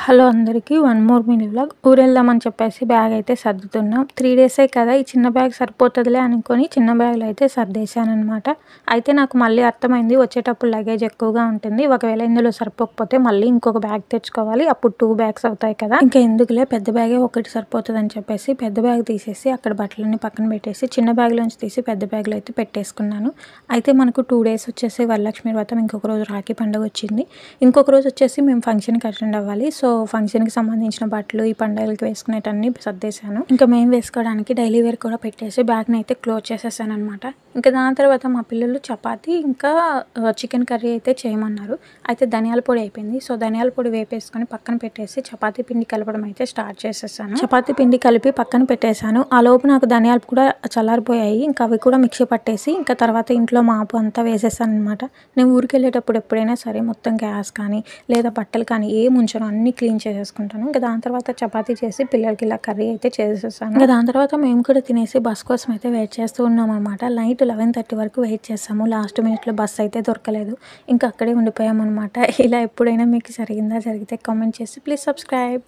Hello అందరికీ one more mini vlog. ఊరెళ్దామని చెప్పేసి bag అయితే సర్దుతున్నాం. 3 డేసే కదా, ఈ చిన్న బ్యాగ్ సరిపోతుందిలే అనుకొని చిన్న బ్యాగ్లో అయితే సర్దేశానమాట. అయితే నాకు మళ్ళీ అర్థమైంది, వచ్చేటప్పుడు లగేజ్ ఎక్కువగా ఉంటుంది, ఒకవేళ ఇందులో సరిపోకపోతే మళ్ళీ ఇంకొక బ్యాగ్ తెచ్చుకోవాలి, అప్పుడు 2 బ్యాగ్స్ అవుతాయి కదా, ఇంకా ఎందుకులే పెద్ద బ్యాగే ఒకటి సరిపోతుంది అని చెప్పేసి పెద్ద బ్యాగ్ తీసేసి అక్కడ బట్టలన్నీ పక్కన పెట్టేసి చిన్న బ్యాగ్లోంచి తీసి పెద్ద బ్యాగ్లో అయితే పెట్టేసుకున్నాను. అయితే మనకు 2 డేస్ వచ్చేసి వరలక్ష్మి వ్రతం, ఇంకొక రోజు రాఖీ పండుగ వచ్చింది, ఇంకొక రోజు వచ్చేసి మేము ఫంక్షన్కి అటెండ్ అవ్వాలి. సో ఫంక్షన్కి సంబంధించిన బట్టలు ఈ పండుగలకి వేసుకునేటన్నీ సర్దేశాను. ఇంకా మేము వేసుకోవడానికి డైలీ వేర్ కూడా పెట్టేసి బ్యాగ్ని అయితే క్లోజ్ చేసేసాను అనమాట. ఇంకా దాని తర్వాత మా పిల్లలు చపాతీ ఇంకా చికెన్ కర్రీ అయితే చేయమన్నారు. అయితే ధనియాల పొడి అయిపోయింది, సో ధనియాల పొడి వేపేసుకొని పక్కన పెట్టేసి చపాతీ పిండి కలపడం అయితే స్టార్ట్ చేసేసాను. చపాతీ పిండి కలిపి పక్కన పెట్టేశాను. ఆ లోపు నాకు ధనియాలు కూడా చల్లారిపోయాయి, ఇంకా అవి కూడా మిక్సీ పట్టేసి ఇంకా తర్వాత ఇంట్లో మాపు అంతా వేసేసాను అనమాట. నేను ఊరికి వెళ్ళేటప్పుడు ఎప్పుడైనా సరే మొత్తం గ్యాస్ కానీ లేదా బట్టలు కానీ ఏ ముంచను, అన్ని క్లీన్ చేసేసుకుంటాను. ఇంకా దాని తర్వాత చపాతీ చేసి పిల్లలకి ఇలా కర్రీ అయితే చేసేసాను. ఇంకా దాని తర్వాత మేము కూడా తినేసి బస్ కోసం అయితే వెయిట్ చేస్తూ ఉన్నాం అనమాట. నైట్ 11:30 వరకు వెయిట్ చేసాము. లాస్ట్ మినిట్లో బస్ అయితే దొరకలేదు, ఇంకా అక్కడే ఉండిపోయాం అనమాట. ఇలా ఎప్పుడైనా మీకు జరిగిందా? జరిగితే కామెంట్ చేసి ప్లీజ్ సబ్స్క్రైబ్.